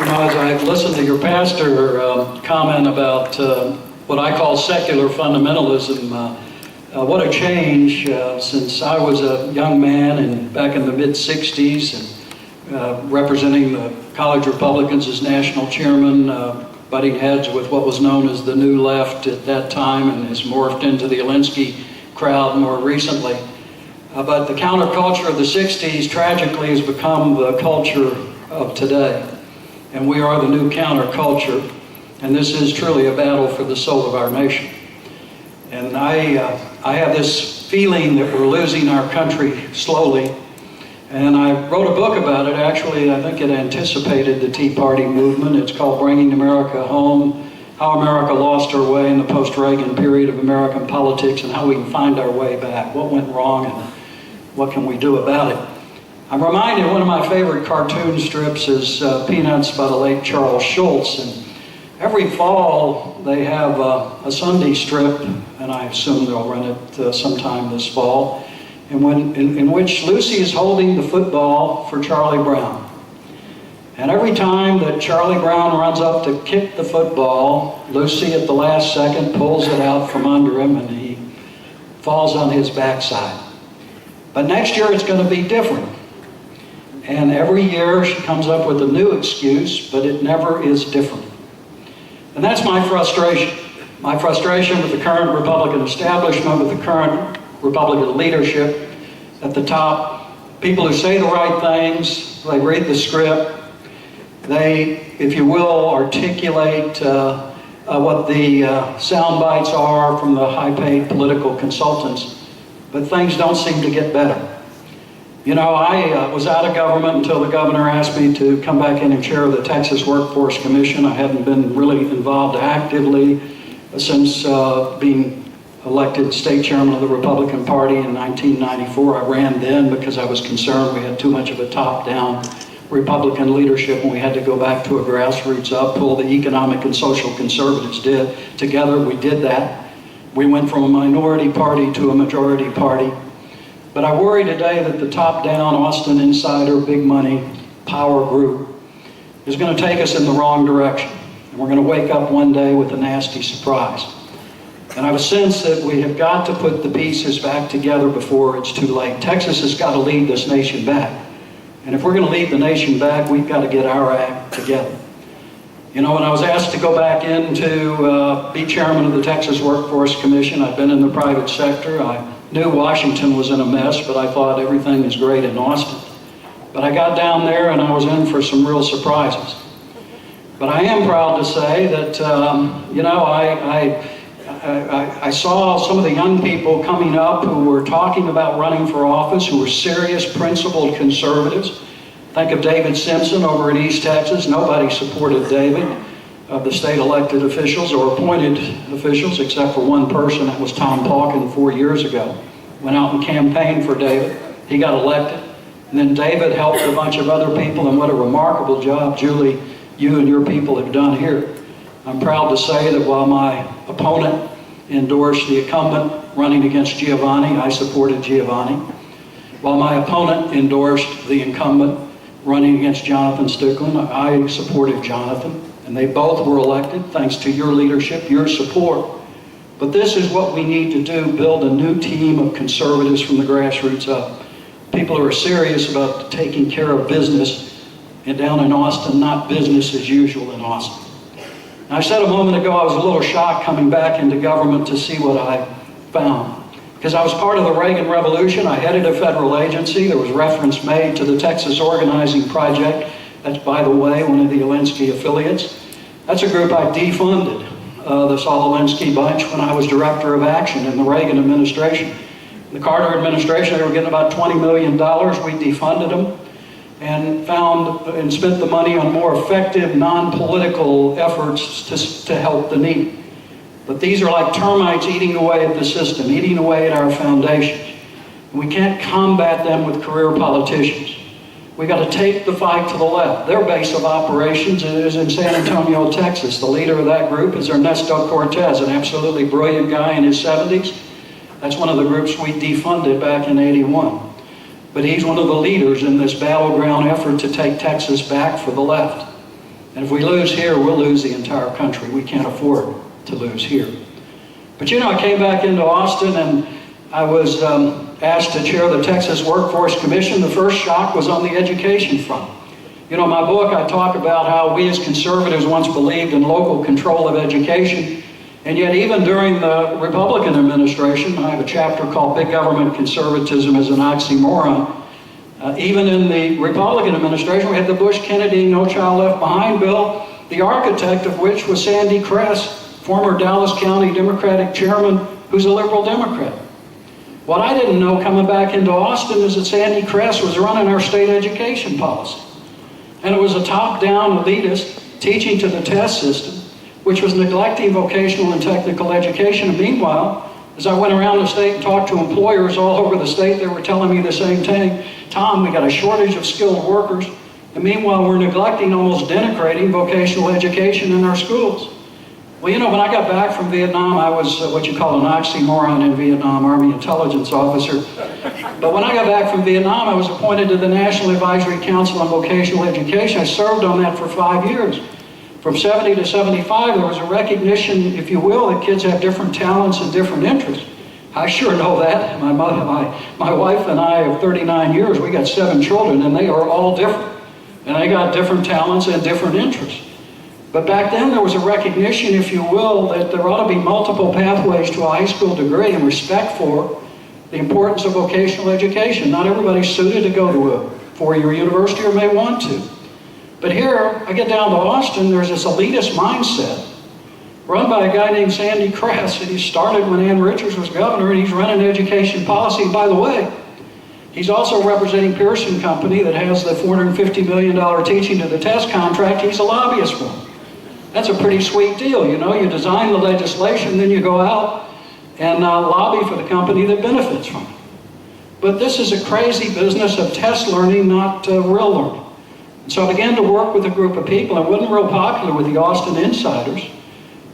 As I listened to your pastor comment about what I call secular fundamentalism, what a change since I was a young man and back in the mid-'60s and representing the college Republicans as national chairman, butting heads with what was known as the New Left at that time and has morphed into the Alinsky crowd more recently. But the counterculture of the 60s tragically has become the culture of today. And we are the new counterculture. And this is truly a battle for the soul of our nation. And I have this feeling that we're losing our country slowly. And I wrote a book about it. Actually, I think it anticipated the Tea Party movement. It's called Bringing America Home: How America Lost Her Way in the Post-Reagan Period of American Politics and How We Can Find Our Way Back. What went wrong and what can we do about it? I'm reminded one of my favorite cartoon strips is Peanuts by the late Charles Schulz. And every fall they have a Sunday strip, and I assume they'll run it sometime this fall, in which Lucy is holding the football for Charlie Brown. And every time that Charlie Brown runs up to kick the football, Lucy at the last second pulls it out from under him and he falls on his backside. But next year it's going to be different. And every year she comes up with a new excuse, but it never is different. And that's my frustration. My frustration with the current Republican establishment, with the current Republican leadership at the top. People who say the right things, they read the script, they, if you will, articulate what the sound bites are from the high-paid political consultants. But things don't seem to get better. You know, I was out of government until the governor asked me to come back in and chair the Texas Workforce Commission. I hadn't been really involved actively since being elected state chairman of the Republican Party in 1994. I ran then because I was concerned we had too much of a top-down Republican leadership and we had to go back to a grassroots up, pull the economic and social conservatives did. Together we did that. We went from a minority party to a majority party. But I worry today that the top-down Austin insider, big money, power group is going to take us in the wrong direction. And we're going to wake up one day with a nasty surprise. And I have a sense that we have got to put the pieces back together before it's too late. Texas has got to lead this nation back. And if we're going to lead the nation back, we've got to get our act together. You know, when I was asked to go back in to be chairman of the Texas Workforce Commission, I've been in the private sector. I knew Washington was in a mess, but I thought everything is great in Austin. But I got down there and I was in for some real surprises. But I am proud to say that, you know, I saw some of the young people coming up who were talking about running for office, who were serious, principled conservatives. Think of David Simpson over in East Texas. Nobody supported David, of the state elected officials or appointed officials, except for one person. That was Tom Pauken 4 years ago. Went out and campaigned for David. He got elected. And then David helped a bunch of other people, and what a remarkable job, Julie, you and your people have done here. I'm proud to say that while my opponent endorsed the incumbent running against Giovanni, I supported Giovanni. While my opponent endorsed the incumbent running against Jonathan Stickland, I supported Jonathan, and they both were elected thanks to your leadership, your support. But this is what we need to do, build a new team of conservatives from the grassroots up. People who are serious about taking care of business and down in Austin, not business as usual in Austin. Now, I said a moment ago I was a little shocked coming back into government to see what I found. Because I was part of the Reagan Revolution, I headed a federal agency. There was reference made to the Texas Organizing Project. That's, by the way, one of the Alinsky affiliates. That's a group I defunded, the Saul Alinsky bunch, when I was director of action in the Reagan administration. In the Carter administration, they were getting about $20 million. We defunded them and found and spent the money on more effective, non-political efforts to help the needy. But these are like termites eating away at the system, eating away at our foundations. We can't combat them with career politicians. We got to take the fight to the left. Their base of operations is in San Antonio, Texas. The leader of that group is Ernesto Cortez, an absolutely brilliant guy in his 70s. That's one of the groups we defunded back in '81. But he's one of the leaders in this battleground effort to take Texas back for the left. And if we lose here, we'll lose the entire country. We can't afford to lose here. But you know, I came back into Austin and I was asked to chair the Texas Workforce Commission. The first shock was on the education front. You know, in my book, I talk about how we as conservatives once believed in local control of education. And yet, even during the Republican administration, I have a chapter called Big Government Conservatism as an Oxymoron. Even in the Republican administration, we had the Bush-Kennedy No Child Left Behind bill, the architect of which was Sandy Kress, former Dallas County Democratic chairman, who's a liberal Democrat. What I didn't know coming back into Austin is that Sandy Kress was running our state education policy. And it was a top-down elitist teaching to the test system, which was neglecting vocational and technical education. And meanwhile, as I went around the state and talked to employers all over the state, they were telling me the same thing. Tom, we got a shortage of skilled workers. And meanwhile, we're neglecting, almost denigrating vocational education in our schools. Well, you know, when I got back from Vietnam, I was what you call an oxymoron in Vietnam, Army intelligence officer. But when I got back from Vietnam, I was appointed to the National Advisory Council on Vocational Education. I served on that for 5 years. From 70 to 75, there was a recognition, if you will, that kids have different talents and different interests. I sure know that. My wife and I of 39 years, we got 7 children, and they are all different. And they got different talents and different interests. But back then, there was a recognition, if you will, that there ought to be multiple pathways to a high school degree and respect for the importance of vocational education. Not everybody's suited to go to a 4-year university or may want to. But here, I get down to Austin, there's this elitist mindset run by a guy named Sandy Kress, and he started when Ann Richards was governor, and he's running education policy. And by the way, he's also representing Pearson Company that has the $450 million teaching to the test contract. He's a lobbyist for them. That's a pretty sweet deal, you know. You design the legislation, then you go out and lobby for the company that benefits from it. But this is a crazy business of test learning, not real learning. And so I began to work with a group of people. It wasn't real popular with the Austin insiders,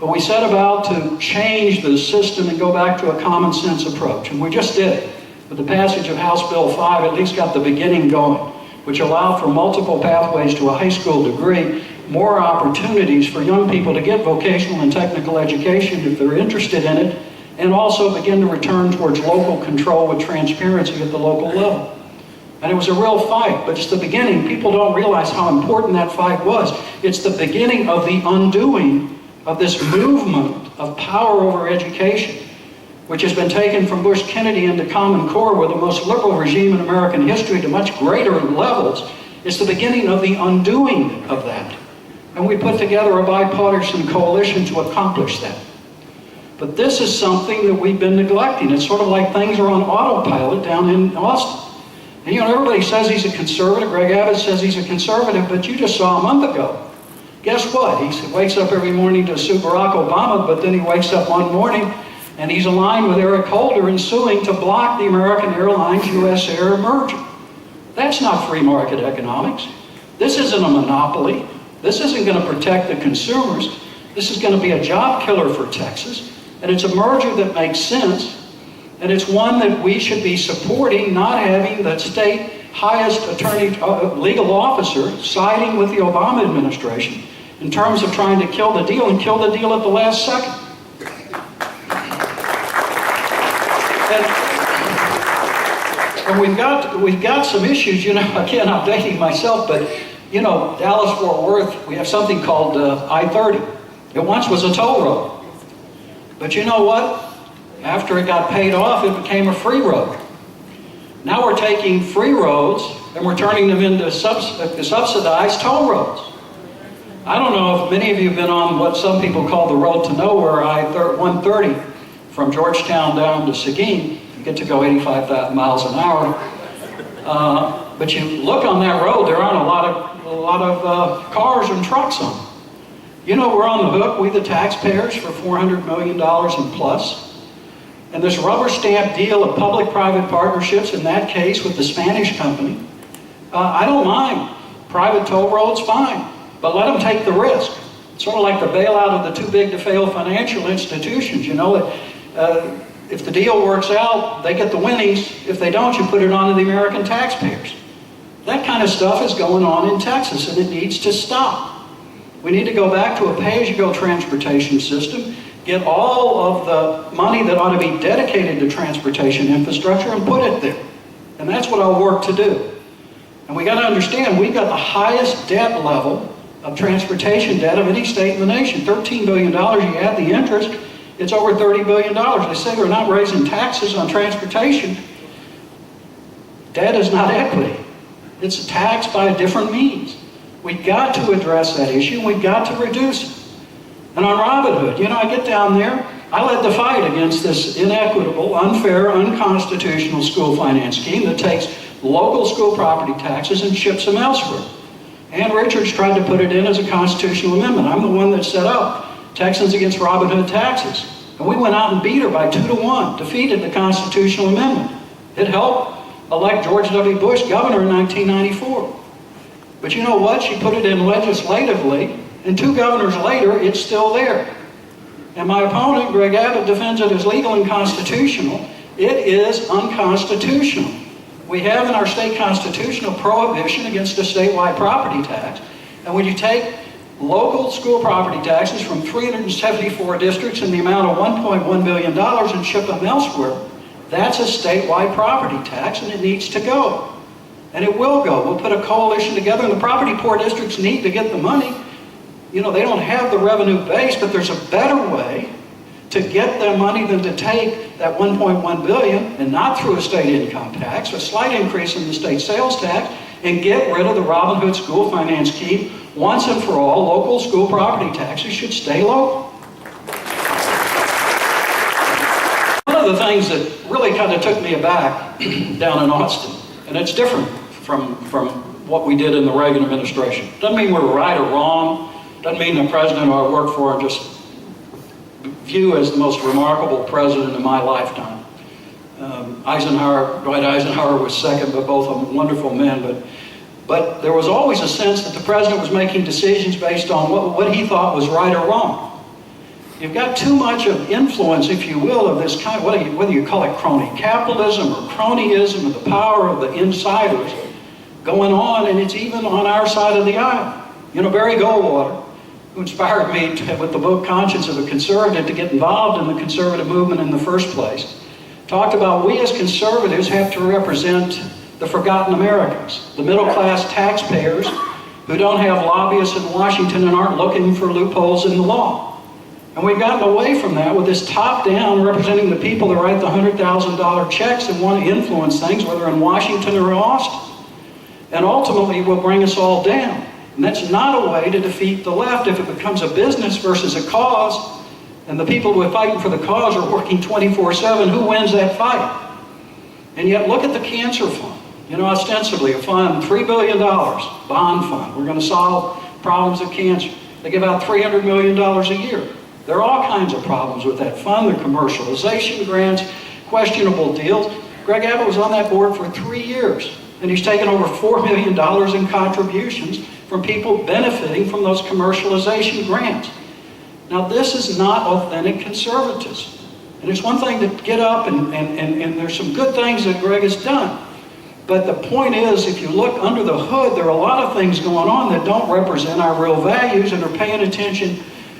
but we set about to change the system and go back to a common sense approach. And we just did it. With the passage of House Bill 5, at least got the beginning going, which allowed for multiple pathways to a high school degree, more opportunities for young people to get vocational and technical education if they're interested in it, and also begin to return towards local control with transparency at the local level. And it was a real fight, but it's the beginning. People don't realize how important that fight was. It's the beginning of the undoing of this movement of power over education, which has been taken from Bush-Kennedy into Common Core with the most liberal regime in American history to much greater levels. It's the beginning of the undoing of that. And we put together a bipartisan coalition to accomplish that. But this is something that we've been neglecting. It's sort of like things are on autopilot down in Austin. And you know, everybody says he's a conservative. Greg Abbott says he's a conservative, but you just saw a month ago. Guess what? He wakes up every morning to sue Barack Obama, but then he wakes up one morning and he's aligned with Eric Holder in suing to block the American Airlines U.S. Air merger. That's not free market economics. This isn't a monopoly. This isn't going to protect the consumers. This is going to be a job killer for Texas. And it's a merger that makes sense. And it's one that we should be supporting, not having the state highest legal officer siding with the Obama administration in terms of trying to kill the deal and kill the deal at the last second. And we've got some issues, you know, again, I'm dating myself, but you know, Dallas-Fort Worth, we have something called I-30. It once was a toll road. But you know what? After it got paid off, it became a free road. Now we're taking free roads and we're turning them into subsidized toll roads. I don't know if many of you have been on what some people call the road to nowhere, I-130, from Georgetown down to Seguin. You get to go 85 miles an hour. But you look on that road, there aren't a lot of cars and trucks on it. You know, we're on the hook, we the taxpayers, for $400 million and plus. And this rubber stamp deal of public-private partnerships, in that case with the Spanish company, I don't mind. Private toll roads, fine. But let them take the risk. It's sort of like the bailout of the too-big-to-fail financial institutions. You know, if the deal works out, they get the winnings. If they don't, you put it on to the American taxpayers. That kind of stuff is going on in Texas, and it needs to stop. We need to go back to a pay-as-you-go transportation system, get all of the money that ought to be dedicated to transportation infrastructure and put it there. And that's what I'll work to do. And we got to understand, we've got the highest debt level of transportation debt of any state in the nation. $13 billion, you add the interest, it's over $30 billion. They say they're not raising taxes on transportation. Debt is not equity. It's a tax by a different means. We've got to address that issue. We've got to reduce it. And on Robin Hood, you know, I get down there, I led the fight against this inequitable, unfair, unconstitutional school finance scheme that takes local school property taxes and ships them elsewhere. Ann Richards tried to put it in as a constitutional amendment. I'm the one that set up Texans against Robin Hood taxes. And we went out and beat her by 2-1, defeated the constitutional amendment. It helped elect George W. Bush governor in 1994. But you know what? She put it in legislatively, and 2 governors later, it's still there. And my opponent, Greg Abbott, defends it as legal and constitutional. It is unconstitutional. We have in our state constitution a prohibition against a statewide property tax. And when you take local school property taxes from 374 districts in the amount of $1.1 billion and ship them elsewhere, that's a statewide property tax, and it needs to go. And it will go. We'll put a coalition together, and the property poor districts need to get the money. You know, they don't have the revenue base, but there's a better way to get their money than to take that $1.1 billion and not through a state income tax, a slight increase in the state sales tax, and get rid of the Robin Hood school finance scheme once and for all. Local school property taxes should stay local. One of the things that really kind of took me aback down in Austin, and it's different from what we did in the Reagan administration. Doesn't mean we're right or wrong. Doesn't mean the president I work for just view as the most remarkable president in my lifetime. Dwight Eisenhower was second, but both of them wonderful men. But there was always a sense that the president was making decisions based on what he thought was right or wrong. You've got too much of influence, if you will, of this kind, whether you call it crony capitalism or cronyism, or the power of the insiders going on, and it's even on our side of the aisle. You know, Barry Goldwater, who inspired me with the book Conscience of a Conservative to get involved in the conservative movement in the first place, talked about we as conservatives have to represent the forgotten Americans, the middle-class taxpayers who don't have lobbyists in Washington and aren't looking for loopholes in the law. And we've gotten away from that with this top-down representing the people that write the $100,000 checks and want to influence things, whether in Washington or in Austin. And ultimately will bring us all down. And that's not a way to defeat the left if it becomes a business versus a cause, and the people who are fighting for the cause are working 24/7. Who wins that fight? And yet look at the cancer fund. You know, ostensibly a fund, $3 billion, bond fund. We're going to solve problems of cancer. They give out $300 million a year. There are all kinds of problems with that fund. The commercialization grants, questionable deals. Greg Abbott was on that board for 3 years, and he's taken over $4 million in contributions from people benefiting from those commercialization grants. Now, this is not authentic conservatism. And it's one thing to get up, and there's some good things that Greg has done. But the point is, if you look under the hood, there are a lot of things going on that don't represent our real values and are paying attention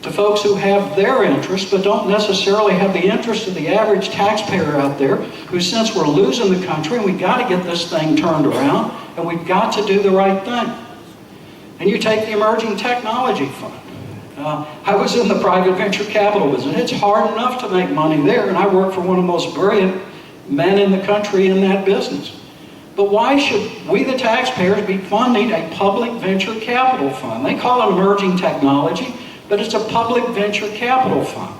to folks who have their interests, but don't necessarily have the interest of the average taxpayer out there, who, since we're losing the country, and we've got to get this thing turned around, and we've got to do the right thing. And you take the Emerging Technology Fund. I was in the private venture capital business. It's hard enough to make money there, and I work for one of the most brilliant men in the country in that business. But why should we, the taxpayers, be funding a public venture capital fund? They call it emerging technology, but it's a public venture capital fund.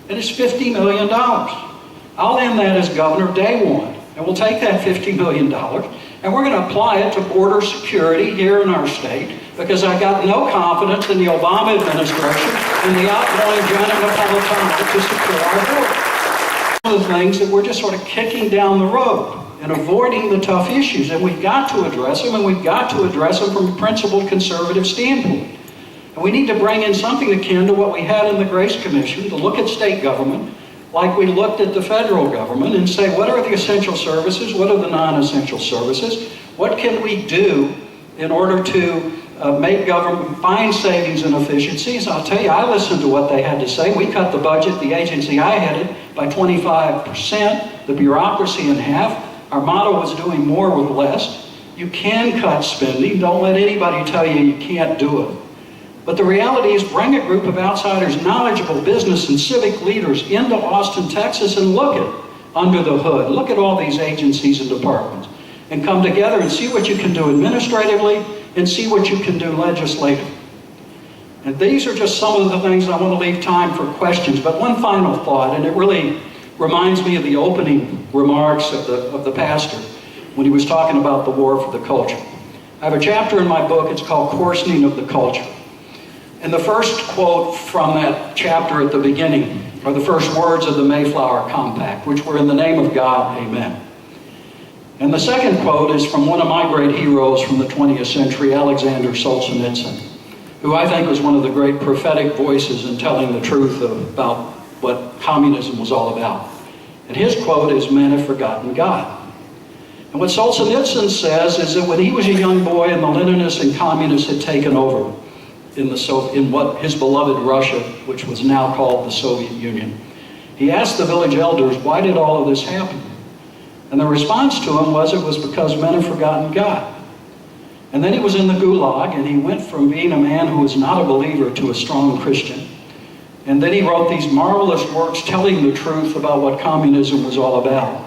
And it's $50 million. I'll end that as governor day one. And we'll take that $50 million, and we're going to apply it to border security here in our state, because I got no confidence in the Obama administration and the outgoing Janet Napolitano to secure our border. One of the things that we're just sort of kicking down the road and avoiding the tough issues, and we've got to address them, and we've got to address them from a principled conservative standpoint. And we need to bring in something akin to what we had in the Grace Commission, to look at state government like we looked at the federal government, and say, what are the essential services? What are the non-essential services? What can we do in order to make government find savings and efficiencies. I'll tell you, I listened to what they had to say. We cut the budget, the agency I headed, by 25%, the bureaucracy in half. Our motto was doing more with less. You can cut spending. Don't let anybody tell you you can't do it. But the reality is, bring a group of outsiders, knowledgeable business and civic leaders into Austin, Texas, and look at under the hood. Look at all these agencies and departments, and come together and see what you can do administratively and see what you can do legislatively. And these are just some of the things I want to leave time for questions. But one final thought, and it really reminds me of the opening remarks of the pastor when he was talking about the war for the culture. I have a chapter in my book, it's called Coarsening of the Culture. And the first quote from that chapter at the beginning are the first words of the Mayflower Compact, which were, "In the name of God, amen." And the second quote is from one of my great heroes from the 20th century, Alexander Solzhenitsyn, who I think was one of the great prophetic voices in telling the truth about what communism was all about. And his quote is, "Men have forgotten God." And what Solzhenitsyn says is that when he was a young boy and the Leninists and communists had taken over in what his beloved Russia, which was now called the Soviet Union, he asked the village elders, why did all of this happen? And the response to him was, it was because men have forgotten God. And then he was in the Gulag, and he went from being a man who was not a believer to a strong Christian. And then he wrote these marvelous works telling the truth about what communism was all about.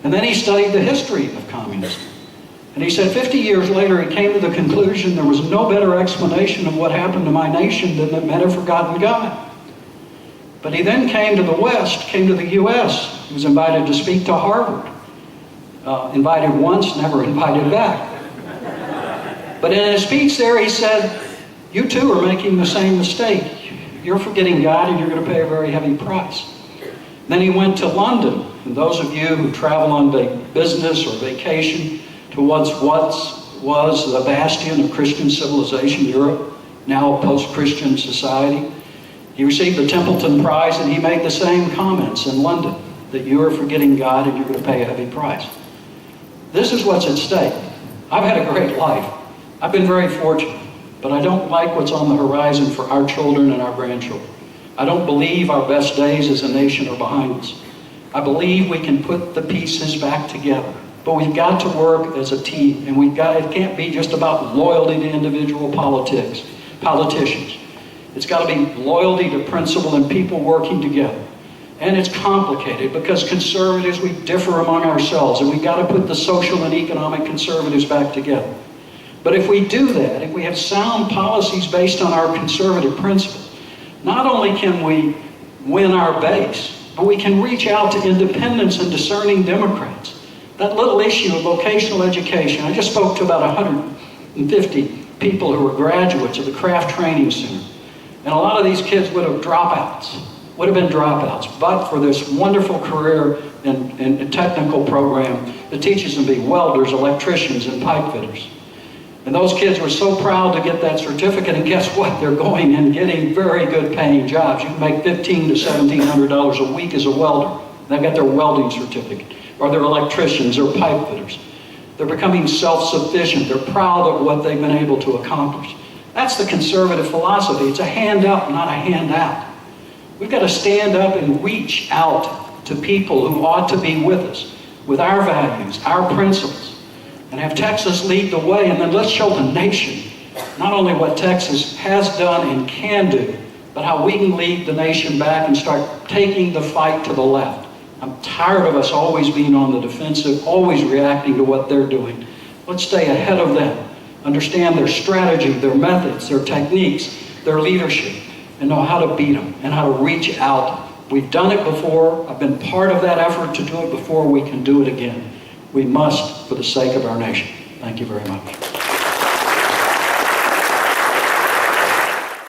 And then he studied the history of communism. And he said 50 years later, he came to the conclusion there was no better explanation of what happened to my nation than that men have forgotten God. But he then came to the West, came to the U.S. He was invited to speak to Harvard. Invited once, never invited back. But in his speech there, he said, you too are making the same mistake. You're forgetting God, and you're going to pay a very heavy price. Then he went to London. And those of you who travel on business or vacation to what was the bastion of Christian civilization, Europe, now a post-Christian society, he received the Templeton Prize, and he made the same comments in London, that you are forgetting God and you're going to pay a heavy price. This is what's at stake. I've had a great life. I've been very fortunate, but I don't like what's on the horizon for our children and our grandchildren. I don't believe our best days as a nation are behind us. I believe we can put the pieces back together, but we've got to work as a team, and it can't be just about loyalty to individual politicians. It's got to be loyalty to principle and people working together. And it's complicated because conservatives, we differ among ourselves, and we've got to put the social and economic conservatives back together. But if we do that, if we have sound policies based on our conservative principles, not only can we win our base, but we can reach out to independents and discerning Democrats. That little issue of vocational education, I just spoke to about 150 people who were graduates of the Craft Training Center. And a lot of these kids would have been dropouts, but for this wonderful career and technical program that teaches them to be welders, electricians, and pipe fitters. And those kids were so proud to get that certificate, and guess what? They're going and getting very good paying jobs. You can make $1,500 to $1,700 a week as a welder. They've got their welding certificate, or they're electricians or pipe fitters. They're becoming self-sufficient. They're proud of what they've been able to accomplish. That's the conservative philosophy. It's a handout, not a handout. We've got to stand up and reach out to people who ought to be with us, with our values, our principles, and have Texas lead the way. And then let's show the nation not only what Texas has done and can do, but how we can lead the nation back and start taking the fight to the left. I'm tired of us always being on the defensive, always reacting to what they're doing. Let's stay ahead of them, understand their strategy, their methods, their techniques, their leadership, and know how to beat them and how to reach out. We've done it before. I've been part of that effort to do it before. We can do it again. We must, for the sake of our nation. Thank you very much.